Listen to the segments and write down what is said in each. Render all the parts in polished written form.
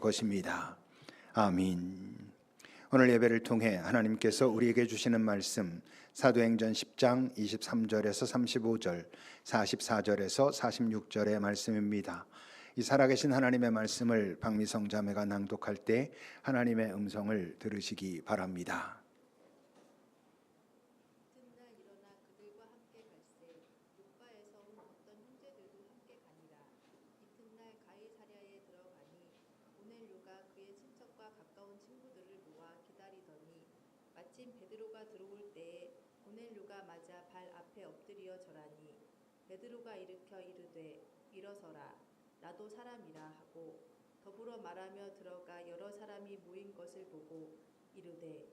것입니다. 아멘. 오늘 예배를 통해 하나님께서 우리에게 주시는 말씀 사도행전 10장 23절에서 35절, 44절에서 46절의 말씀입니다. 이 살아계신 하나님의 말씀을 박미성 자매가 낭독할 때 하나님의 음성을 들으시기 바랍니다. 이튿날 일어나 그들과 함께 갈새 욥바에서 온 어떤 형제들도 함께 가니라. 이튿날 가이사랴에 들어가니 고넬료가 그의 친척과 가까운 친구들을 모아 기다리더니 마침 베드로가 들어올 때에 고넬료가 맞아 발 앞에 엎드려 절하니 베드로가 일으켜 이르되 일어서라 나도 사람이라 하고 더불어 말하며 들어가 여러 사람이 모인 것을 보고 이르되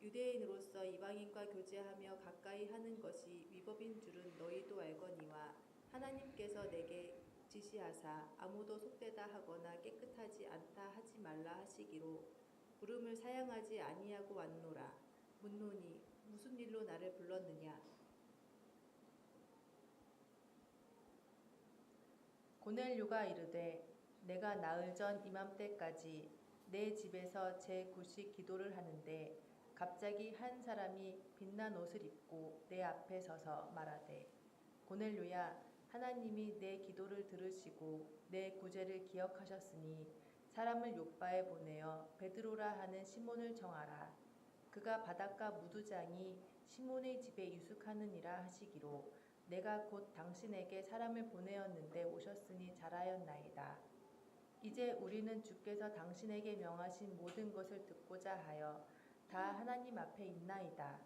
유대인으로서 이방인과 교제하며 가까이 하는 것이 위법인 줄은 너희도 알거니와 하나님께서 내게 지시하사 아무도 속되다 하거나 깨끗하지 않다 하지 말라 하시기로 부름을 사양하지 아니하고 왔노라. 묻노니 무슨 일로 나를 불렀느냐. 고넬료가 이르되 내가 나흘 전 이맘때까지 내 집에서 제9식 기도를 하는데 갑자기 한 사람이 빛난 옷을 입고 내 앞에 서서 말하되 고넬료야 하나님이 내 기도를 들으시고 내 구제를 기억하셨으니 사람을 욥바에 보내어 베드로라 하는 시몬을 정하라. 그가 바닷가 무두장이 시몬의 집에 유숙하느니라 하시기로 내가 곧 당신에게 사람을 보내었는데 오셨으니 잘하였나이다. 이제 우리는 주께서 당신에게 명하신 모든 것을 듣고자 하여 다 하나님 앞에 있나이다.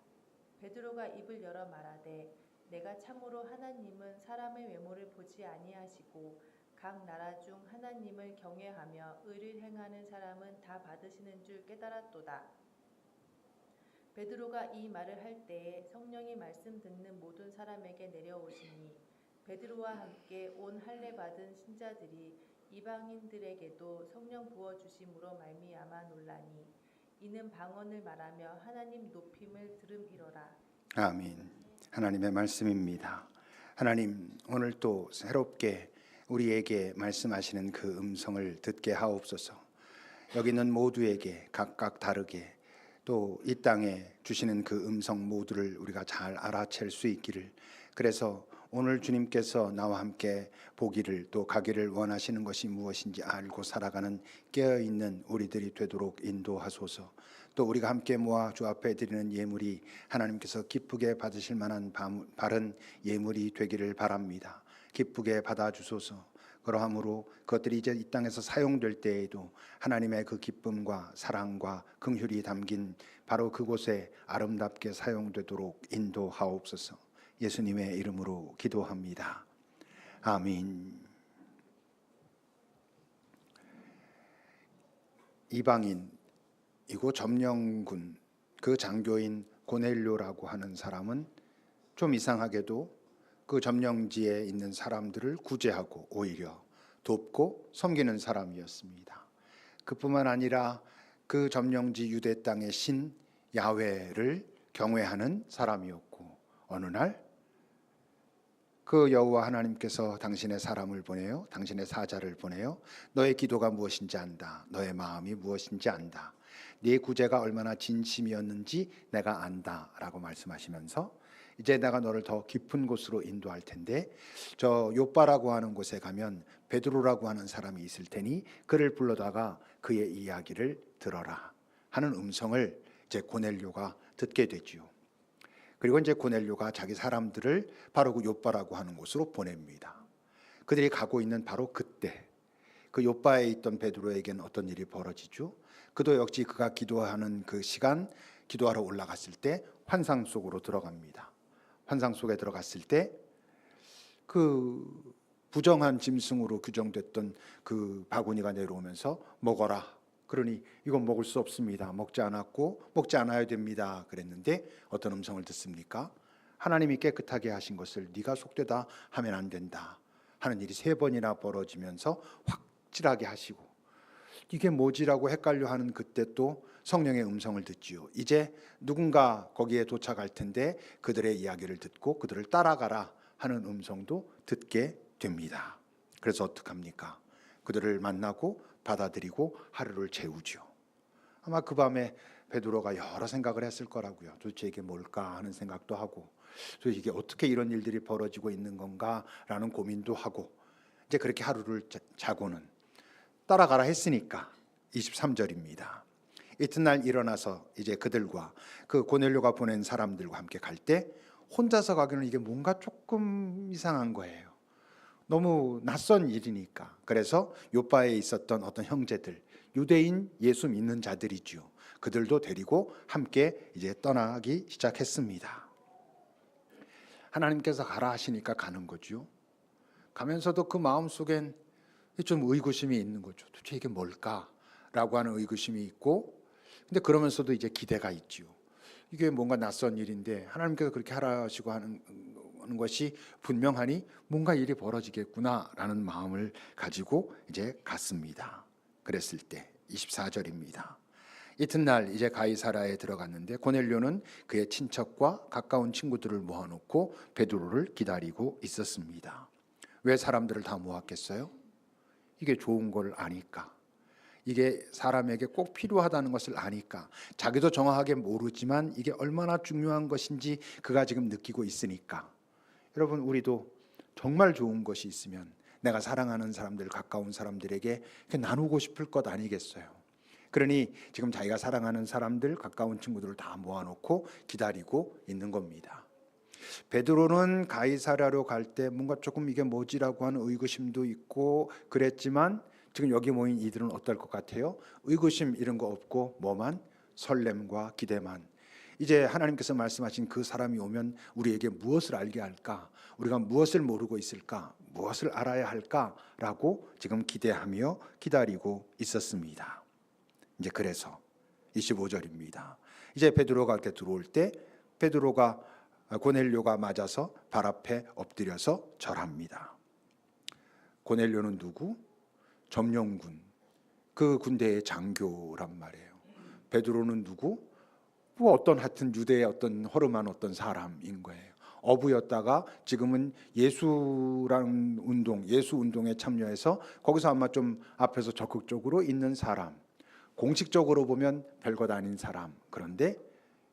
베드로가 입을 열어 말하되 내가 참으로 하나님은 사람의 외모를 보지 아니하시고 각 나라 중 하나님을 경외하며 의를 행하는 사람은 다 받으시는 줄 깨달았도다. 베드로가 이 말을 할 때에 성령이 말씀 듣는 모든 사람에게 내려오시니 베드로와 함께 온 할례 받은 신자들이 이방인들에게도 성령 부어 주심으로 말미암아 놀라니 이는 방언을 말하며 하나님 높임을 들음이로라. 아멘. 하나님의 말씀입니다. 하나님, 오늘 또 새롭게 우리에게 말씀하시는 그 음성을 듣게 하옵소서. 여기 있는 모두에게 각각 다르게 또 이 땅에 주시는 그 음성 모두를 우리가 잘 알아챌 수 있기를, 그래서 오늘 주님께서 나와 함께 보기를 또 가기를 원하시는 것이 무엇인지 알고 살아가는 깨어있는 우리들이 되도록 인도하소서. 또 우리가 함께 모아 주 앞에 드리는 예물이 하나님께서 기쁘게 받으실 만한 바른 예물이 되기를 바랍니다. 기쁘게 받아주소서. 그러함으로 그것들이 이제 이 땅에서 사용될 때에도 하나님의 그 기쁨과 사랑과 긍휼이 담긴 바로 그곳에 아름답게 사용되도록 인도하옵소서. 예수님의 이름으로 기도합니다. 아멘. 이방인이고 점령군 그 장교인 고넬료라고 하는 사람은 좀 이상하게도 그 점령지에 있는 사람들을 구제하고 오히려 돕고 섬기는 사람이었습니다. 그뿐만 아니라 그 점령지 유대 땅의 신 야훼를 경외하는 사람이었고, 어느 날 그 여호와 하나님께서 당신의 사람을 보내요, 당신의 사자를 보내요, 너의 기도가 무엇인지 안다, 너의 마음이 무엇인지 안다, 네 구제가 얼마나 진심이었는지 내가 안다 라고 말씀하시면서 이제 내가 너를 더 깊은 곳으로 인도할 텐데 저 욥바라고 하는 곳에 가면 베드로라고 하는 사람이 있을 테니 그를 불러다가 그의 이야기를 들어라 하는 음성을 이제 고넬료가 듣게 되지요. 그리고 이제 고넬료가 자기 사람들을 바로 그 욥바라고 하는 곳으로 보냅니다. 그들이 가고 있는 바로 그때 그 욥바에 있던 베드로에게는 어떤 일이 벌어지죠? 그도 역시 그가 기도하는 그 시간, 기도하러 올라갔을 때 환상 속으로 들어갑니다. 환상 속에 들어갔을 때 그 부정한 짐승으로 규정됐던 그 바구니가 내려오면서 먹어라. 그러니 이건 먹을 수 없습니다. 먹지 않았고 먹지 않아야 됩니다. 그랬는데 어떤 음성을 듣습니까? 하나님이 깨끗하게 하신 것을 네가 속되다 하면 안 된다 하는 일이 3번이나 벌어지면서 확실하게 하시고, 이게 뭐지라고 헷갈려 하는 그때 또 성령의 음성을 듣지요. 이제 누군가 거기에 도착할 텐데 그들의 이야기를 듣고 그들을 따라가라 하는 음성도 듣게 됩니다. 그래서 어떡합니까? 그들을 만나고 받아들이고 하루를 채우죠. 아마 그 밤에 베드로가 여러 생각을 했을 거라고요. 도대체 이게 뭘까 하는 생각도 하고, 도대체 이게 어떻게 이런 일들이 벌어지고 있는 건가라는 고민도 하고, 이제 그렇게 하루를 자고는 따라가라 했으니까 23절입니다. 이튿날 일어나서 이제 그들과 그 고넬료가 보낸 사람들과 함께 갈 때 혼자서 가기는 이게 뭔가 조금 이상한 거예요. 너무 낯선 일이니까. 그래서 요바에 있었던 어떤 형제들, 유대인 예수 믿는 자들이죠. 그들도 데리고 함께 이제 떠나기 시작했습니다. 하나님께서 가라 하시니까 가는 거죠. 가면서도 그 마음속엔 좀 의구심이 있는 거죠. 도대체 이게 뭘까라고 하는 의구심이 있고, 근데 그러면서도 이제 기대가 있죠. 이게 뭔가 낯선 일인데 하나님께서 그렇게 하라 하시고 하는 것이 분명하니 뭔가 일이 벌어지겠구나라는 마음을 가지고 이제 갔습니다. 그랬을 때 24절입니다. 이튿날 이제 가이사라에 들어갔는데 고넬료는 그의 친척과 가까운 친구들을 모아놓고 베드로를 기다리고 있었습니다. 왜 사람들을 다 모았겠어요? 이게 좋은 걸 아니까, 이게 사람에게 꼭 필요하다는 것을 아니까, 자기도 정확하게 모르지만 이게 얼마나 중요한 것인지 그가 지금 느끼고 있으니까. 여러분, 우리도 정말 좋은 것이 있으면 내가 사랑하는 사람들, 가까운 사람들에게 나누고 싶을 것 아니겠어요? 그러니 지금 자기가 사랑하는 사람들, 가까운 친구들을 다 모아놓고 기다리고 있는 겁니다. 베드로는 가이사랴로 갈 때 뭔가 조금 이게 뭐지라고 하는 의구심도 있고 그랬지만, 지금 여기 모인 이들은 어떨 것 같아요? 의구심 이런 거 없고 뭐만? 설렘과 기대만. 이제 하나님께서 말씀하신 그 사람이 오면 우리에게 무엇을 알게 할까? 우리가 무엇을 모르고 있을까? 무엇을 알아야 할까라고 지금 기대하며 기다리고 있었습니다. 이제 그래서 25절입니다. 이제 베드로가 이렇게 들어올 때 베드로가 고넬료가 맞아서 발 앞에 엎드려서 절합니다. 고넬료는 누구? 점령군, 그 군대의 장교란 말이에요. 베드로는 누구? 뭐 어떤 하여튼 유대의 어떤 허름한 어떤 사람인 거예요. 어부였다가 지금은 예수라는 운동, 예수 운동에 참여해서 거기서 아마 좀 앞에서 적극적으로 있는 사람, 공식적으로 보면 별것 아닌 사람. 그런데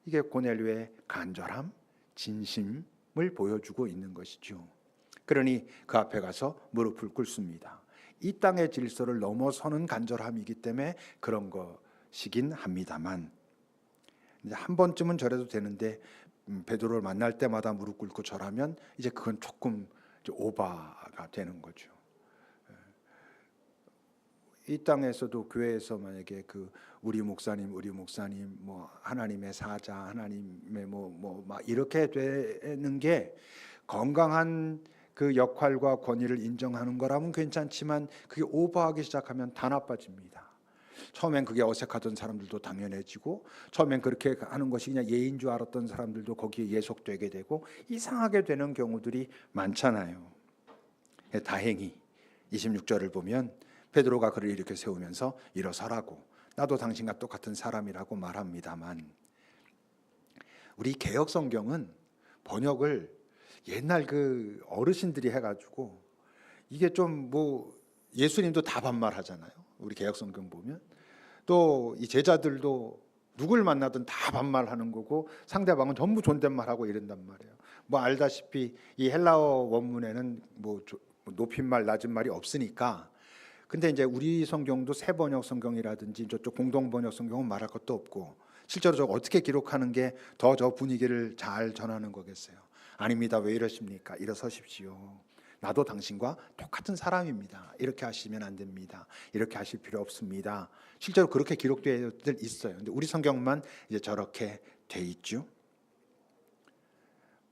이게 고넬료의 간절함, 진심을 보여주고 있는 것이죠. 그러니 그 앞에 가서 무릎을 꿇습니다. 이 땅의 질서를 넘어서는 간절함이기 때문에 그런 것이긴 합니다만, 이제 한 번쯤은 절해도 되는데 베드로를 만날 때마다 무릎 꿇고 절하면 이제 그건 조금 이제 오바가 되는 거죠. 이 땅에서도 교회에서 만약에 그 우리 목사님 뭐 하나님의 사자, 하나님의 뭐 막 이렇게 되는 게 건강한 그 역할과 권위를 인정하는 거라면 괜찮지만, 그게 오버하기 시작하면 다 나빠집니다. 처음엔 그게 어색하던 사람들도 당연해지고, 처음엔 그렇게 하는 것이 그냥 예인 줄 알았던 사람들도 거기에 예속되게 되고 이상하게 되는 경우들이 많잖아요. 다행히 26절을 보면 베드로가 그를 이렇게 세우면서 일어서라고, 나도 당신과 똑같은 사람이라고 말합니다만, 우리 개역 성경은 번역을 옛날 그 어르신들이 해가지고 이게 좀 뭐 예수님도 다 반말하잖아요. 우리 개역 성경 보면 또 이 제자들도 누굴 만나든 다 반말하는 거고 상대방은 전부 존댓말하고 이런단 말이에요. 뭐 알다시피 이 헬라어 원문에는 뭐 높임말 낮은말이 없으니까. 근데 이제 우리 성경도 새 번역 성경이라든지 저쪽 공동 번역 성경은 말할 것도 없고, 실제로 저 어떻게 기록하는 게 더 저 분위기를 잘 전하는 거겠어요. 아닙니다. 왜 이러십니까? 일어서십시오. 나도 당신과 똑같은 사람입니다. 이렇게 하시면 안 됩니다. 이렇게 하실 필요 없습니다. 실제로 그렇게 기록되어 있어요. 근데 우리 성경만 이제 저렇게 돼 있죠.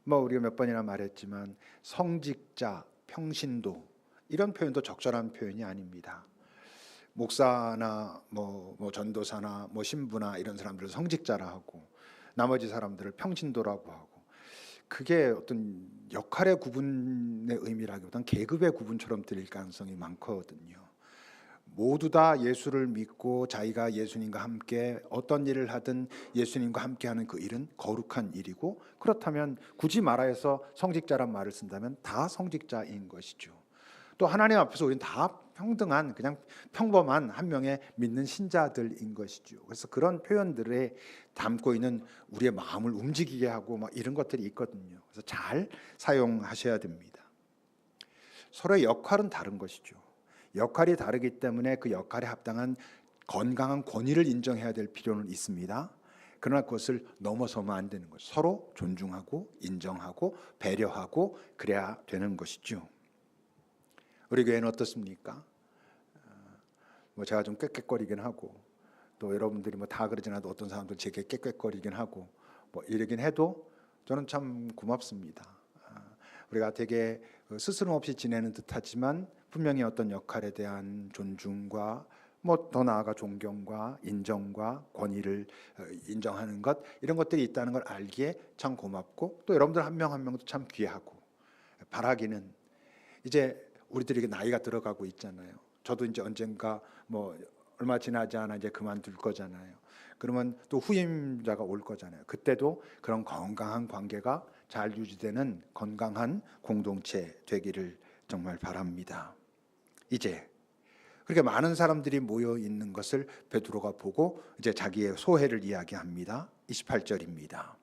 뭐 우리가 몇 번이나 말했지만 성직자, 평신도 이런 표현도 적절한 표현이 아닙니다. 목사나 뭐 전도사나 뭐 신부나 이런 사람들을 성직자라 하고 나머지 사람들을 평신도라고 하고, 그게 어떤 역할의 구분의 의미라기보다는 계급의 구분처럼 들릴 가능성이 많거든요. 모두 다 예수를 믿고 자기가 예수님과 함께 어떤 일을 하든 예수님과 함께하는 그 일은 거룩한 일이고, 그렇다면 굳이 말하여서 성직자란 말을 쓴다면 다 성직자인 것이죠. 또 하나님 앞에서 우리는 다 평등한 그냥 평범한 한 명의 믿는 신자들인 것이죠. 그래서 그런 표현들에 담고 있는 우리의 마음을 움직이게 하고 막 이런 것들이 있거든요. 그래서 잘 사용하셔야 됩니다. 서로의 역할은 다른 것이죠. 역할이 다르기 때문에 그 역할에 합당한 건강한 권위를 인정해야 될 필요는 있습니다. 그러나 그것을 넘어서면 안 되는 것이죠. 서로 존중하고 인정하고 배려하고 그래야 되는 것이죠. 우리 교회는 어떻습니까? 뭐 제가 좀 꾀꾀거리긴 하고 또 여러분들이 뭐 다 그러진 않아도 어떤 사람들 제게 꾀꾀거리긴 하고 뭐 이러긴 해도 저는 참 고맙습니다. 우리가 되게 스스럼 없이 지내는 듯하지만 분명히 어떤 역할에 대한 존중과 뭐 더 나아가 존경과 인정과 권위를 인정하는 것 이런 것들이 있다는 걸 알기에 참 고맙고 또 여러분들 한 명 한 명도 참 귀하고 바라기는 이제 우리들에게 나이가 들어가고 있잖아요. 저도 이제 언젠가 뭐 얼마 지나지 않아 이제 그만둘 거잖아요. 그러면 또 후임자가 올 거잖아요. 그때도 그런 건강한 관계가 잘 유지되는 건강한 공동체 되기를 정말 바랍니다. 이제 그렇게 많은 사람들이 모여 있는 것을 베드로가 보고 이제 자기의 소회를 이야기합니다. 28절입니다.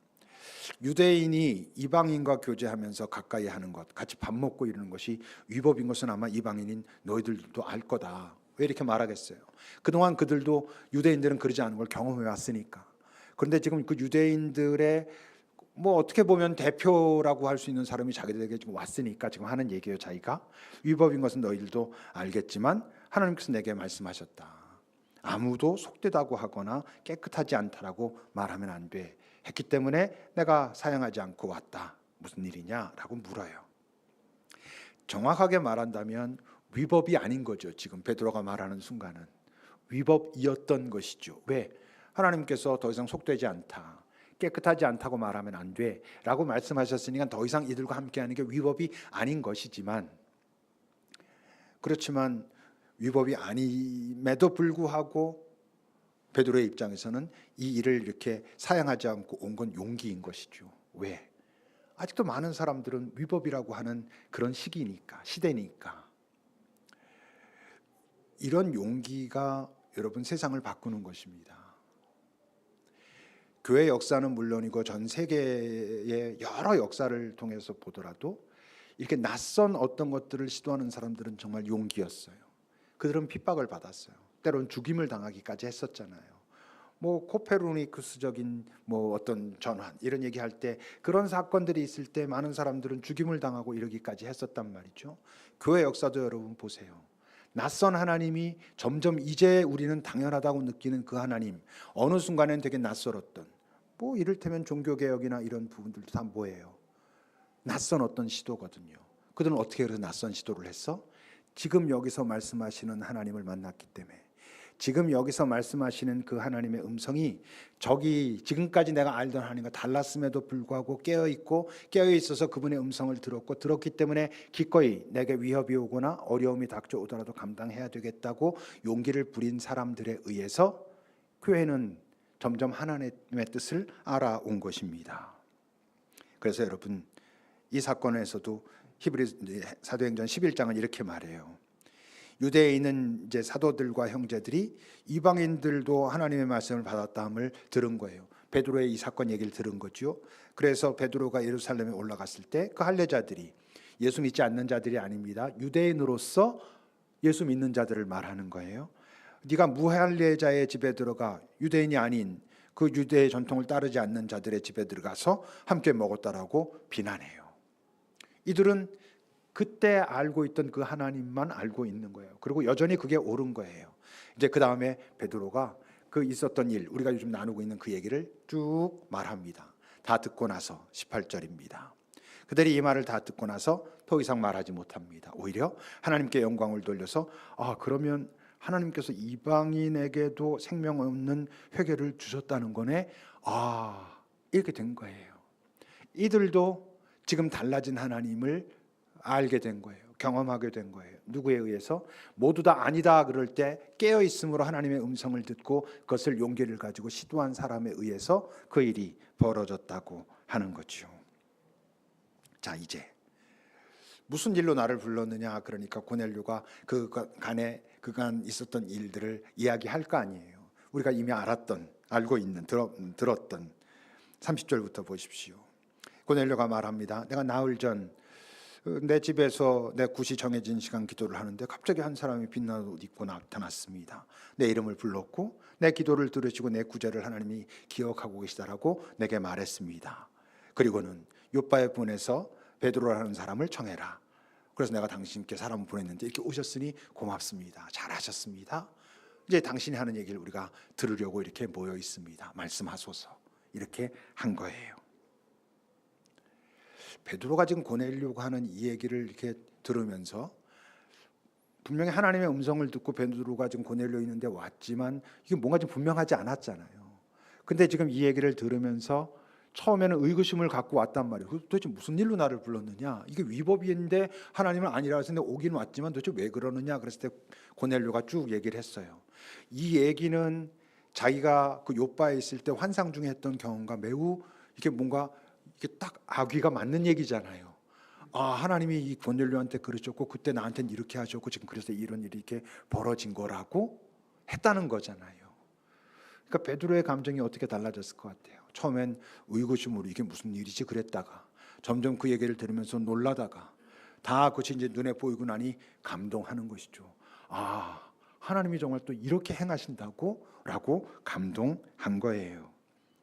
유대인이 이방인과 교제하면서 가까이 하는 것, 같이 밥 먹고 이러는 것이 위법인 것은 아마 이방인인 너희들도 알 거다. 왜 이렇게 말하겠어요? 그동안 그들도 유대인들은 그러지 않은 걸 경험해 왔으니까. 그런데 지금 그 유대인들의 뭐 어떻게 보면 대표라고 할 수 있는 사람이 자기들에게 지금 왔으니까 지금 하는 얘기예요. 자기가 위법인 것은 너희들도 알겠지만 하나님께서 내게 말씀하셨다. 아무도 속되다고 하거나 깨끗하지 않다라고 말하면 안 돼. 했기 때문에 내가 사양하지 않고 왔다. 무슨 일이냐라고 물어요. 정확하게 말한다면 위법이 아닌 거죠. 지금 베드로가 말하는 순간은 위법이었던 것이죠. 왜? 하나님께서 더 이상 속되지 않다. 깨끗하지 않다고 말하면 안 돼 라고 말씀하셨으니까 더 이상 이들과 함께하는 게 위법이 아닌 것이지만 그렇지만 위법이 아님에도 불구하고 베드로의 입장에서는 이 일을 이렇게 사양하지 않고 온 건 용기인 것이죠. 왜? 아직도 많은 사람들은 위법이라고 하는 그런 시기니까, 시대니까. 이런 용기가 여러분 세상을 바꾸는 것입니다. 교회 역사는 물론이고 전 세계의 여러 역사를 통해서 보더라도 이렇게 낯선 어떤 것들을 시도하는 사람들은 정말 용기였어요. 그들은 핍박을 받았어요. 때론 죽임을 당하기까지 했었잖아요. 뭐 코페르니쿠스적인 뭐 어떤 전환 이런 얘기할 때 그런 사건들이 있을 때 많은 사람들은 죽임을 당하고 이러기까지 했었단 말이죠. 교회 역사도 여러분 보세요. 낯선 하나님이 점점 이제 우리는 당연하다고 느끼는 그 하나님 어느 순간엔 되게 낯설었던 뭐 이를테면 종교개혁이나 이런 부분들도 다 뭐예요? 낯선 어떤 시도거든요. 그들은 어떻게 그래서 낯선 시도를 했어? 지금 여기서 말씀하시는 하나님을 만났기 때문에 지금 여기서 말씀하시는 그 하나님의 음성이 저기 지금까지 내가 알던 하나님과 달랐음에도 불구하고 깨어있고 깨어있어서 그분의 음성을 들었기 때문에 기꺼이 내게 위협이 오거나 어려움이 닥쳐오더라도 감당해야 되겠다고 용기를 부린 사람들에 의해서 교회는 점점 하나님의 뜻을 알아온 것입니다. 그래서 여러분 이 사건에서도 히브리 사도행전 11장은 이렇게 말해요. 유대에 있는 이제 사도들과 형제들이 이방인들도 하나님의 말씀을 받았다함을 들은 거예요. 베드로의 이 사건 얘기를 들은 거죠. 그래서 베드로가 예루살렘에 올라갔을 때 그 할례자들이 예수 믿지 않는 자들이 아닙니다. 유대인으로서 예수 믿는 자들을 말하는 거예요. 네가 무할례자의 집에 들어가 유대인이 아닌 그 유대의 전통을 따르지 않는 자들의 집에 들어가서 함께 먹었다라고 비난해요. 이들은 그때 알고 있던 그 하나님만 알고 있는 거예요. 그리고 여전히 그게 옳은 거예요. 이제 그 다음에 베드로가 그 있었던 일, 우리가 요즘 나누고 있는 그 얘기를 쭉 말합니다. 다 듣고 나서 18절입니다. 그들이 이 말을 다 듣고 나서 더 이상 말하지 못합니다. 오히려 하나님께 영광을 돌려서 그러면 하나님께서 이방인에게도 생명 없는 회개를 주셨다는 거네. 이렇게 된 거예요. 이들도 지금 달라진 하나님을 알게 된 거예요. 경험하게 된 거예요. 누구에 의해서? 모두 다 아니다 그럴 때 깨어 있음으로 하나님의 음성을 듣고 그것을 용기를 가지고 시도한 사람에 의해서 그 일이 벌어졌다고 하는 거죠. 자, 이제 무슨 일로 나를 불렀느냐? 그러니까 고넬료가 그간 있었던 일들을 이야기할 거 아니에요. 우리가 이미 알고 있는 들었던 30절부터 보십시오. 고넬료가 말합니다. 내가 나흘 전 내 집에서 내 굿이 정해진 시간 기도를 하는데 갑자기 한 사람이 빛나는 옷 입고 나타났습니다. 내 이름을 불렀고 내 기도를 들으시고 내 구제를 하나님이 기억하고 계시다라고 내게 말했습니다. 그리고는 요빠에 보내서 베드로라는 사람을 청해라. 그래서 내가 당신께 사람을 보냈는데 이렇게 오셨으니 고맙습니다. 잘하셨습니다. 이제 당신이 하는 얘기를 우리가 들으려고 이렇게 모여 있습니다. 말씀하소서. 이렇게 한 거예요. 베드로가 지금 고넬료가 하는 이 얘기를 이렇게 들으면서 분명히 하나님의 음성을 듣고 베드로가 지금 고넬료 있는데 왔지만 이게 뭔가 좀 분명하지 않았잖아요. 근데 지금 이 얘기를 들으면서 처음에는 의구심을 갖고 왔단 말이에요. 도대체 무슨 일로 나를 불렀느냐? 이게 위법인데 하나님은 아니라 했는데 오긴 왔지만 도대체 왜 그러느냐? 그랬을 때 고넬료가 쭉 얘기를 했어요. 이 얘기는 자기가 그 요빠에 있을 때 환상 중에 했던 경험과 매우 이게 뭔가 이게 딱 아귀가 맞는 얘기잖아요. 하나님이 이 고넬료한테 그러셨고 그때 나한테는 이렇게 하셨고 지금 그래서 이런 일이 이렇게 벌어진 거라고 했다는 거잖아요. 그러니까 베드로의 감정이 어떻게 달라졌을 것 같아요. 처음엔 의구심으로 이게 무슨 일이지 그랬다가 점점 그 얘기를 들으면서 놀라다가 다 그것이 이제 눈에 보이고 나니 감동하는 것이죠. 하나님이 정말 또 이렇게 행하신다고 라고 감동한 거예요.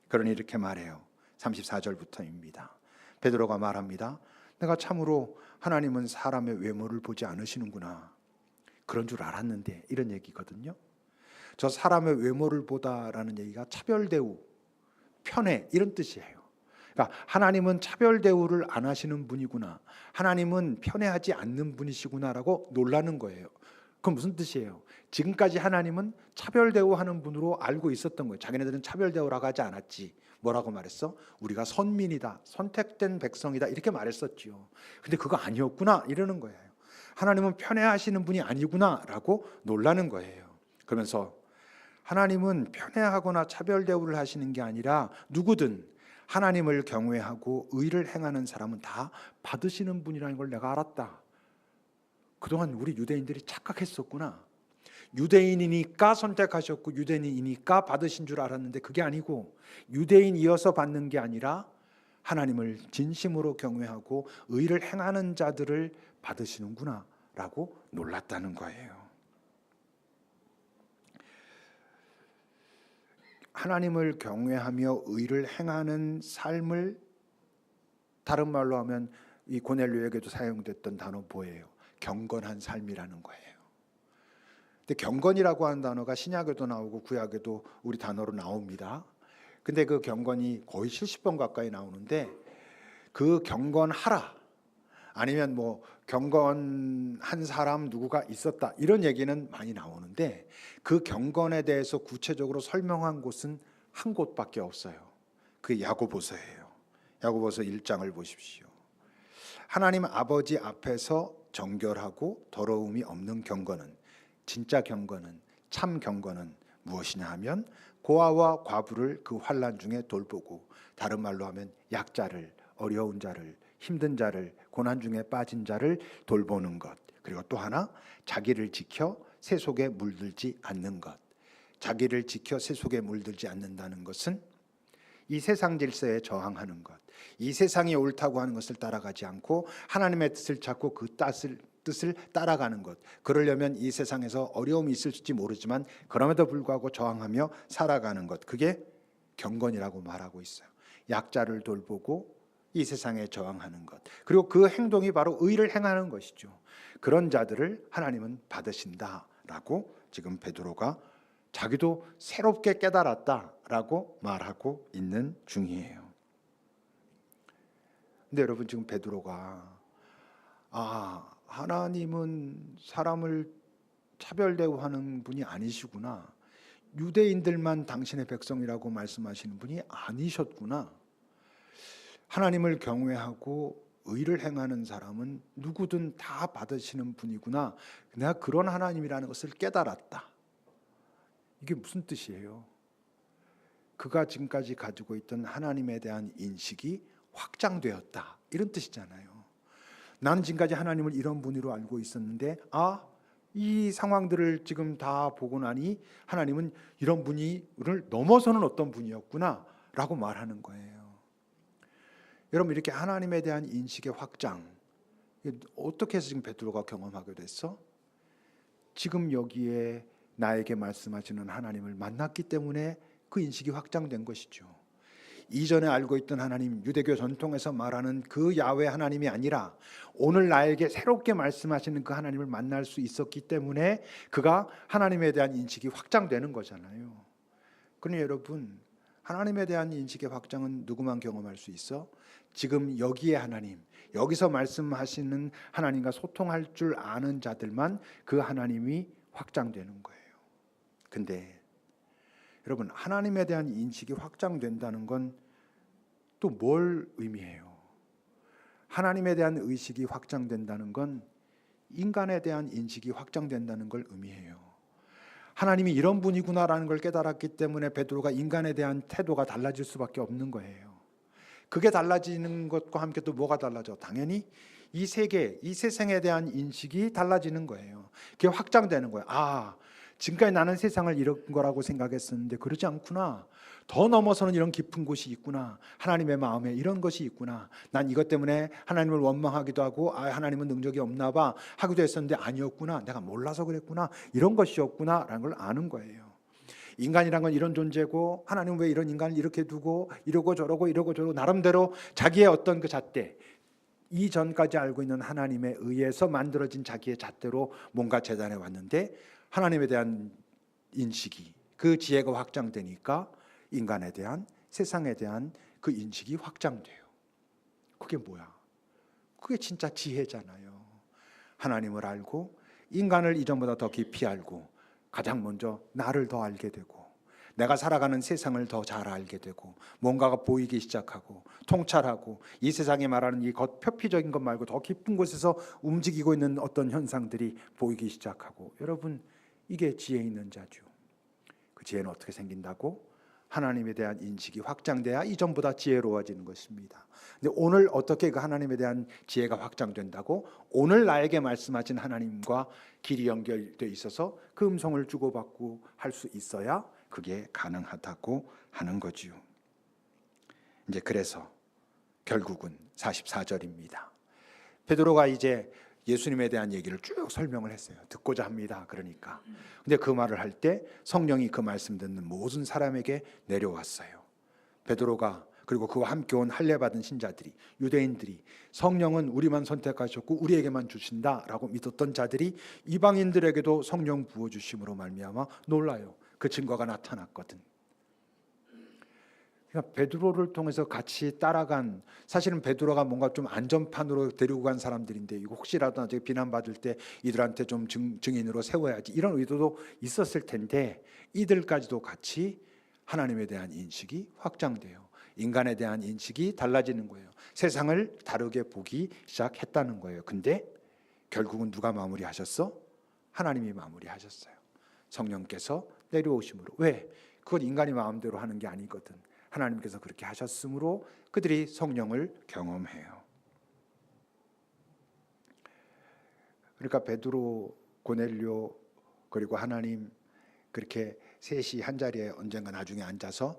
그러니 이렇게 말해요. 34절부터입니다. 베드로가 말합니다. 내가 참으로 하나님은 사람의 외모를 보지 않으시는구나. 그런 줄 알았는데 이런 얘기거든요. 저 사람의 외모를 보다라는 얘기가 차별 대우, 편애 이런 뜻이에요. 그러니까 하나님은 차별 대우를 안 하시는 분이구나. 하나님은 편애하지 않는 분이시구나라고 놀라는 거예요. 그건 무슨 뜻이에요? 지금까지 하나님은 차별 대우하는 분으로 알고 있었던 거예요. 자기네들은 차별 대우라고 하지 않았지. 뭐라고 말했어? 우리가 선민이다, 선택된 백성이다 이렇게 말했었지요. 근데 그거 아니었구나 이러는 거예요. 하나님은 편애하시는 분이 아니구나라고 놀라는 거예요. 그러면서 하나님은 편애하거나 차별 대우를 하시는 게 아니라 누구든 하나님을 경외하고 의를 행하는 사람은 다 받으시는 분이라는 걸 내가 알았다. 그동안 우리 유대인들이 착각했었구나. 유대인이니까 선택하셨고 유대인이니까 받으신 줄 알았는데 그게 아니고 유대인이어서 받는 게 아니라 하나님을 진심으로 경외하고 의를 행하는 자들을 받으시는구나 라고 놀랐다는 거예요. 하나님을 경외하며 의를 행하는 삶을 다른 말로 하면 이 고넬료에게도 사용됐던 단어 뭐예요? 경건한 삶이라는 거예요. 근데 경건이라고 하는 단어가 신약에도 나오고 구약에도 우리 단어로 나옵니다. 근데 그 경건이 거의 70번 가까이 나오는데 그 경건하라 아니면 뭐 경건한 사람 누구가 있었다 이런 얘기는 많이 나오는데 그 경건에 대해서 구체적으로 설명한 곳은 한 곳밖에 없어요. 그게 야고보서예요. 야고보서 1장을 보십시오. 하나님 아버지 앞에서 정결하고 더러움이 없는 경건은 진짜 경건은 참 경건은 무엇이냐 하면 고아와 과부를 그 환난 중에 돌보고 다른 말로 하면 약자를 어려운 자를 힘든 자를 고난 중에 빠진 자를 돌보는 것 그리고 또 하나 자기를 지켜 세속에 물들지 않는 것 자기를 지켜 세속에 물들지 않는다는 것은 이 세상 질서에 저항하는 것 이 세상이 옳다고 하는 것을 따라가지 않고 하나님의 뜻을 찾고 그 뜻을 따라가는 것 그러려면 이 세상에서 어려움이 있을지 모르지만 그럼에도 불구하고 저항하며 살아가는 것 그게 경건이라고 말하고 있어요. 약자를 돌보고 이 세상에 저항하는 것 그리고 그 행동이 바로 의를 행하는 것이죠. 그런 자들을 하나님은 받으신다라고 지금 베드로가 자기도 새롭게 깨달았다라고 말하고 있는 중이에요. 근데 여러분 지금 베드로가 하나님은 사람을 차별 대우하는 분이 아니시구나. 유대인들만 당신의 백성이라고 말씀하시는 분이 아니셨구나. 하나님을 경외하고 의를 행하는 사람은 누구든 다 받으시는 분이구나. 내가 그런 하나님이라는 것을 깨달았다. 이게 무슨 뜻이에요? 그가 지금까지 가지고 있던 하나님에 대한 인식이 확장되었다. 이런 뜻이잖아요. 나는 지금까지 하나님을 이런 분으로 알고 있었는데 이 상황들을 지금 다 보고 나니 하나님은 이런 분을 넘어서는 어떤 분이었구나 라고 말하는 거예요. 여러분, 이렇게 하나님에 대한 인식의 확장, 어떻게 해서 지금 베드로가 경험하게 됐어? 지금 여기에 나에게 말씀하시는 하나님을 만났기 때문에 그 인식이 확장된 것이죠. 이전에 알고 있던 하나님, 유대교 전통에서 말하는 그 야훼 하나님이 아니라 오늘 나에게 새롭게 말씀하시는 그 하나님을 만날 수 있었기 때문에 그가 하나님에 대한 인식이 확장되는 거잖아요. 그러니 여러분, 하나님에 대한 인식의 확장은 누구만 경험할 수 있어? 지금 여기에 하나님, 여기서 말씀하시는 하나님과 소통할 줄 아는 자들만 그 하나님이 확장되는 거예요. 근데 여러분, 하나님에 대한 인식이 확장된다는 건 또 뭘 의미해요? 하나님에 대한 의식이 확장된다는 건 인간에 대한 인식이 확장된다는 걸 의미해요. 하나님이 이런 분이구나라는 걸 깨달았기 때문에 베드로가 인간에 대한 태도가 달라질 수밖에 없는 거예요. 그게 달라지는 것과 함께 또 뭐가 달라져? 당연히 이 세계, 이 세상에 대한 인식이 달라지는 거예요. 그게 확장되는 거예요. 지금까지 나는 세상을 이런 거라고 생각했었는데 그러지 않구나. 더 넘어서는 이런 깊은 곳이 있구나. 하나님의 마음에 이런 것이 있구나. 난 이것 때문에 하나님을 원망하기도 하고 하나님은 능력이 없나 봐 하기도 했었는데 아니었구나. 내가 몰라서 그랬구나. 이런 것이었구나 라는 걸 아는 거예요. 인간이란 건 이런 존재고 하나님은 왜 이런 인간을 이렇게 두고 이러고 저러고 나름대로 자기의 어떤 그 잣대, 이전까지 알고 있는 하나님에 의해서 만들어진 자기의 잣대로 뭔가 재단해 왔는데 하나님에 대한 인식이, 그 지혜가 확장되니까 인간에 대한, 세상에 대한 그 인식이 확장돼요. 그게 뭐야? 그게 진짜 지혜잖아요. 하나님을 알고 인간을 이전보다 더 깊이 알고 가장 먼저 나를 더 알게 되고 내가 살아가는 세상을 더 잘 알게 되고 뭔가가 보이기 시작하고 통찰하고 이 세상에 말하는 이 표피적인 것 말고 더 깊은 곳에서 움직이고 있는 어떤 현상들이 보이기 시작하고, 여러분, 이게 지혜 있는 자죠. 그 지혜는 어떻게 생긴다고? 하나님에 대한 인식이 확장돼야 이전보다 지혜로워지는 것입니다. 근데 오늘 어떻게 그 하나님에 대한 지혜가 확장된다고? 오늘 나에게 말씀하신 하나님과 길이 연결되어 있어서 그 음성을 주고받고 할 수 있어야 그게 가능하다고 하는 거지요. 이제 그래서 결국은 44절입니다. 베드로가 이제 예수님에 대한 얘기를 쭉 설명을 했어요. 듣고자 합니다. 그러니까. 근데 그 말을 할 때 성령이 그 말씀 듣는 모든 사람에게 내려왔어요. 베드로가, 그리고 그와 함께 온 할례 받은 신자들이, 유대인들이 성령은 우리만 선택하셨고 우리에게만 주신다라고 믿었던 자들이 이방인들에게도 성령 부어 주심으로 말미암아 놀라요. 그 증거가 나타났거든. 그러니까 베드로를 통해서 같이 따라간, 사실은 베드로가 뭔가 좀 안전판으로 데리고 간 사람들인데 이거 혹시라도 나중에 비난받을 때 이들한테 좀 증인으로 세워야지 이런 의도도 있었을 텐데 이들까지도 같이 하나님에 대한 인식이 확장돼요. 인간에 대한 인식이 달라지는 거예요. 세상을 다르게 보기 시작했다는 거예요. 근데 결국은 누가 마무리하셨어? 하나님이 마무리하셨어요. 성령께서 내려오심으로. 왜? 그건 인간이 마음대로 하는 게 아니거든. 하나님께서 그렇게 하셨으므로 그들이 성령을 경험해요. 그러니까 베드로, 고넬료 그리고 하나님 그렇게 셋이 한 자리에 언젠가 나중에 앉아서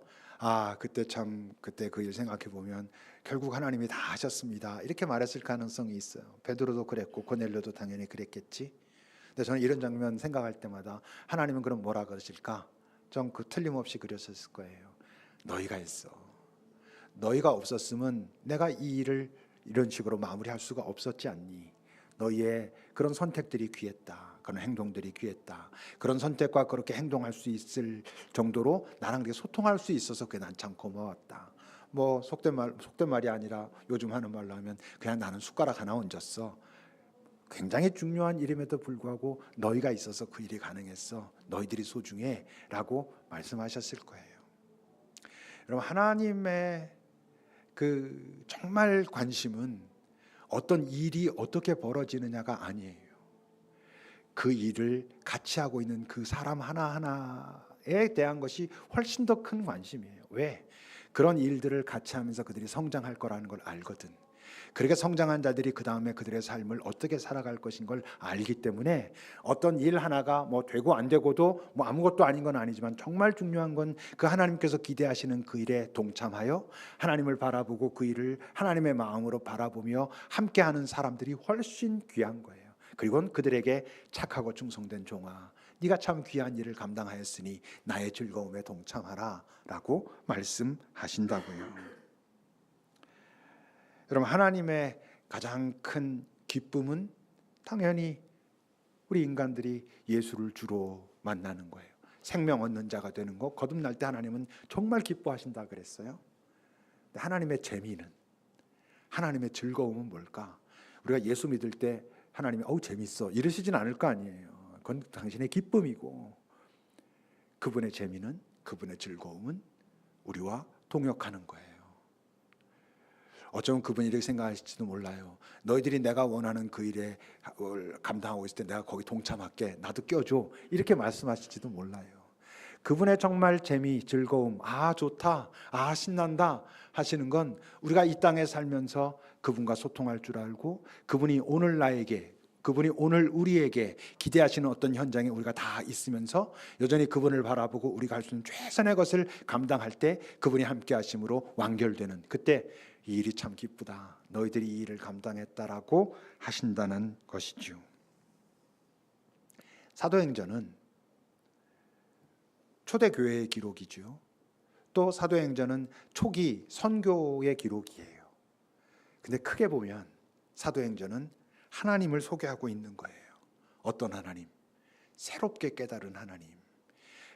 그때 그 일 생각해 보면 결국 하나님이 다 하셨습니다 이렇게 말했을 가능성이 있어요. 베드로도 그랬고 고넬료도 당연히 그랬겠지. 근데 저는 이런 장면 생각할 때마다 하나님은 그럼 뭐라 그러실까? 좀 그 틀림없이 그러셨을 거예요. 너희가 했어. 너희가 없었으면 내가 이 일을 이런 식으로 마무리할 수가 없었지 않니? 너희의 그런 선택들이 귀했다. 그런 행동들이 귀했다. 그런 선택과 그렇게 행동할 수 있을 정도로 나랑 되게 소통할 수 있어서 그게 난 참 고마웠다. 뭐 속된 말이 아니라 요즘 하는 말로 하면 그냥 나는 숟가락 하나 얹었어. 굉장히 중요한 일임에도 불구하고 너희가 있어서 그 일이 가능했어. 너희들이 소중해 라고 말씀하셨을 거예요. 여러분, 하나님의 그 정말 관심은 어떤 일이 어떻게 벌어지느냐가 아니에요. 그 일을 같이 하고 있는 그 사람 하나하나에 대한 것이 훨씬 더 큰 관심이에요. 왜? 그런 일들을 같이 하면서 그들이 성장할 거라는 걸 알거든. 그렇게 성장한 자들이 그 다음에 그들의 삶을 어떻게 살아갈 것인 걸 알기 때문에 어떤 일 하나가 뭐 되고 안 되고도 뭐 아무것도 아닌 건 아니지만 정말 중요한 건 그 하나님께서 기대하시는 그 일에 동참하여 하나님을 바라보고 그 일을 하나님의 마음으로 바라보며 함께하는 사람들이 훨씬 귀한 거예요. 그리고 그들에게 착하고 충성된 종아, 네가 참 귀한 일을 감당하였으니 나의 즐거움에 동참하라 라고 말씀하신다고요. 여러분, 하나님의 가장 큰 기쁨은 당연히 우리 인간들이 예수를 주로 만나는 거예요. 생명 얻는 자가 되는 거, 거듭날 때 하나님은 정말 기뻐하신다 그랬어요. 하나님의 재미는, 하나님의 즐거움은 뭘까? 우리가 예수 믿을 때 하나님이 어우 재밌어 이러시진 않을 거 아니에요. 그건 당신의 기쁨이고, 그분의 재미는, 그분의 즐거움은 우리와 동역하는 거예요. 어쩌면 그분이 이렇게 생각하실지도 몰라요. 너희들이 내가 원하는 그 일에 감당하고 있을 때 내가 거기 동참할게, 나도 껴줘, 이렇게 말씀하실지도 몰라요. 그분의 정말 재미, 즐거움, 아 좋다, 아 신난다 하시는 건 우리가 이 땅에 살면서 그분과 소통할 줄 알고, 그분이 오늘 나에게, 그분이 오늘 우리에게 기대하시는 어떤 현장에 우리가 다 있으면서 여전히 그분을 바라보고 우리가 할 수 있는 최선의 것을 감당할 때 그분이 함께 하심으로 완결되는, 그때 이 일이 참 기쁘다, 너희들이 이 일을 감당했다라고 하신다는 것이죠. 사도행전은 초대교회의 기록이죠. 또 사도행전은 초기 선교의 기록이에요. 근데 크게 보면 사도행전은 하나님을 소개하고 있는 거예요. 어떤 하나님? 새롭게 깨달은 하나님.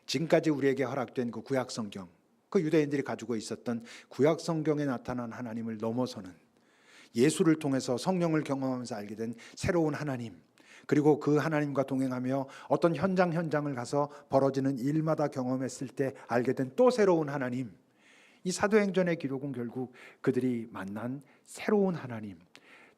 지금까지 우리에게 허락된 그 구약 성경, 그 유대인들이 가지고 있었던 구약 성경에 나타난 하나님을 넘어서는, 예수를 통해서 성령을 경험하면서 알게 된 새로운 하나님, 그리고 그 하나님과 동행하며 어떤 현장을 가서 벌어지는 일마다 경험했을 때 알게 된 또 새로운 하나님. 이 사도행전의 기록은 결국 그들이 만난 새로운 하나님,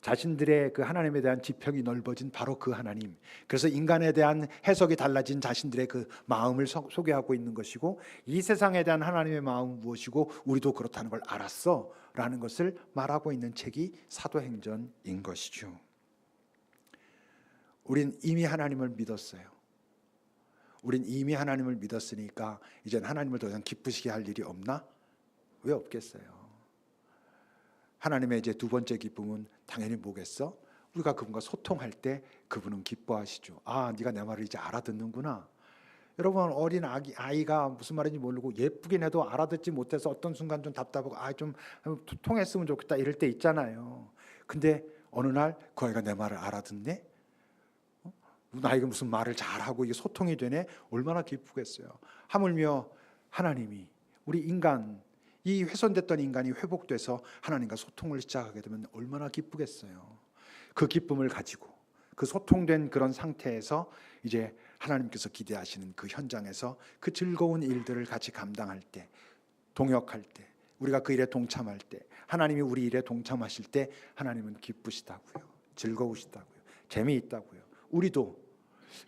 자신들의 그 하나님에 대한 지평이 넓어진 바로 그 하나님, 그래서 인간에 대한 해석이 달라진 자신들의 그 마음을 소개하고 있는 것이고, 이 세상에 대한 하나님의 마음은 무엇이고 우리도 그렇다는 걸 알았어 라는 것을 말하고 있는 책이 사도행전인 것이죠. 우린 이미 하나님을 믿었어요. 우린 이미 하나님을 믿었으니까 이제는 하나님을 더 이상 기쁘시게 할 일이 없나? 왜 없겠어요? 하나님의 이제 두 번째 기쁨은 당연히 뭐겠어? 우리가 그분과 소통할 때 그분은 기뻐하시죠. 아, 네가 내 말을 이제 알아듣는구나. 여러분, 어린 아이가 무슨 말인지 모르고 예쁘긴 해도 알아듣지 못해서 어떤 순간 좀 답답하고 좀 통했으면 좋겠다 이럴 때 있잖아요. 근데 어느 날 그 아이가 내 말을 알아듣네? 나에게 무슨 말을 잘하고 이게 소통이 되네? 얼마나 기쁘겠어요. 하물며 하나님이 우리 인간, 이 훼손됐던 인간이 회복돼서 하나님과 소통을 시작하게 되면 얼마나 기쁘겠어요. 그 기쁨을 가지고 그 소통된 그런 상태에서 이제 하나님께서 기대하시는 그 현장에서 그 즐거운 일들을 같이 감당할 때, 동역할 때, 우리가 그 일에 동참할 때, 하나님이 우리 일에 동참하실 때 하나님은 기쁘시다고요. 즐거우시다고요. 재미있다고요. 우리도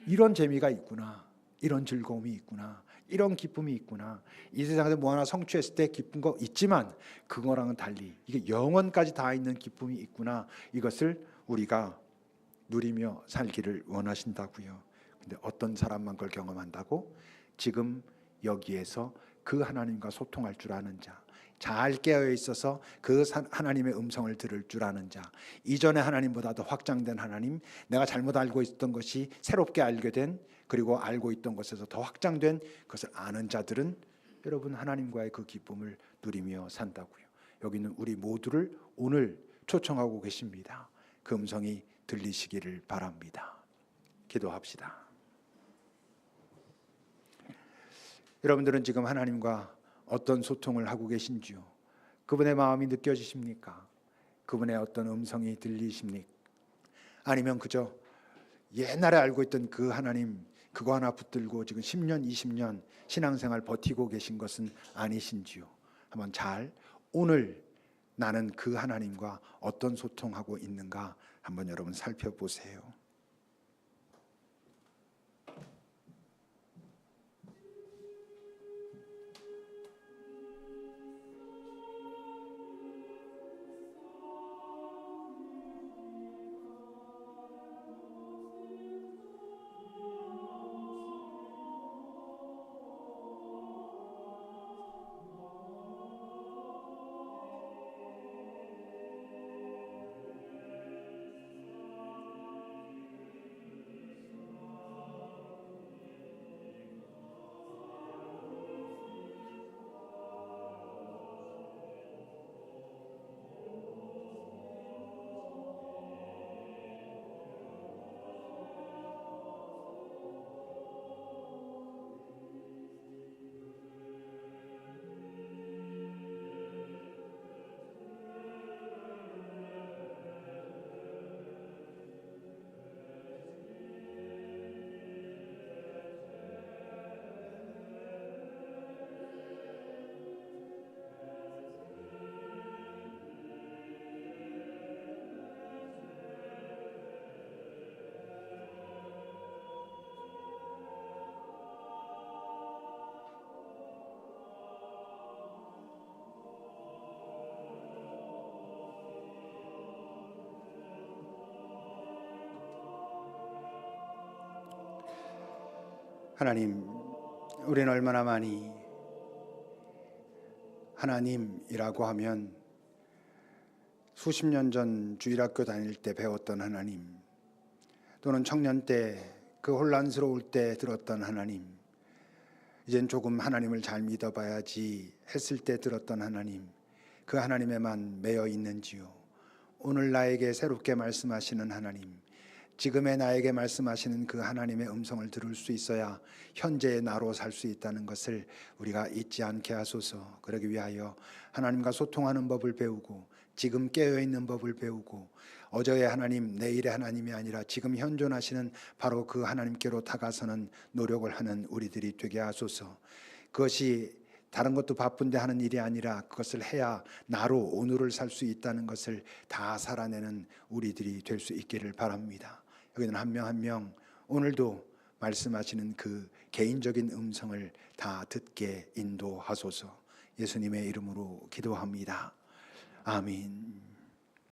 이런 재미가 있구나, 이런 즐거움이 있구나, 이런 기쁨이 있구나. 이 세상에서 뭐 하나 성취했을 때 기쁜 거 있지만 그거랑은 달리 이게 영원까지 다 있는 기쁨이 있구나. 이것을 우리가 누리며 살기를 원하신다고요. 근데 어떤 사람만 그걸 경험한다고? 지금 여기에서 그 하나님과 소통할 줄 아는 자, 잘 깨어 있어서 그 하나님의 음성을 들을 줄 아는 자, 이전의 하나님보다 더 확장된 하나님, 내가 잘못 알고 있었던 것이 새롭게 알게 된, 그리고 알고 있던 것에서 더 확장된 것을 아는 자들은 여러분 하나님과의 그 기쁨을 누리며 산다고요. 여기 있는 우리 모두를 오늘 초청하고 계십니다. 그 음성이 들리시기를 바랍니다. 기도합시다. 여러분들은 지금 하나님과 어떤 소통을 하고 계신지요? 그분의 마음이 느껴지십니까? 그분의 어떤 음성이 들리십니까? 아니면 그저 옛날에 알고 있던 그 하나님, 그거 하나 붙들고 지금 10년, 20년 신앙생활 버티고 계신 것은 아니신지요? 한번 잘 오늘 나는 그 하나님과 어떤 소통하고 있는가 한번 여러분 살펴보세요. 하나님, 우리는 얼마나 많이 하나님이라고 하면 수십 년 전 주일학교 다닐 때 배웠던 하나님, 또는 청년 때 그 혼란스러울 때 들었던 하나님, 이젠 조금 하나님을 잘 믿어봐야지 했을 때 들었던 하나님, 그 하나님에만 매여 있는지요? 오늘 나에게 새롭게 말씀하시는 하나님, 지금의 나에게 말씀하시는 그 하나님의 음성을 들을 수 있어야 현재의 나로 살 수 있다는 것을 우리가 잊지 않게 하소서. 그러기 위하여 하나님과 소통하는 법을 배우고, 지금 깨어있는 법을 배우고, 어제의 하나님, 내일의 하나님이 아니라 지금 현존하시는 바로 그 하나님께로 다가서는 노력을 하는 우리들이 되게 하소서. 그것이 다른 것도 바쁜데 하는 일이 아니라 그것을 해야 나로 오늘을 살 수 있다는 것을 다 살아내는 우리들이 될 수 있기를 바랍니다. 여기는 한 명 한 명 오늘도 말씀하시는 그 개인적인 음성을 다 듣게 인도하소서. 예수님의 이름으로 기도합니다. 아멘.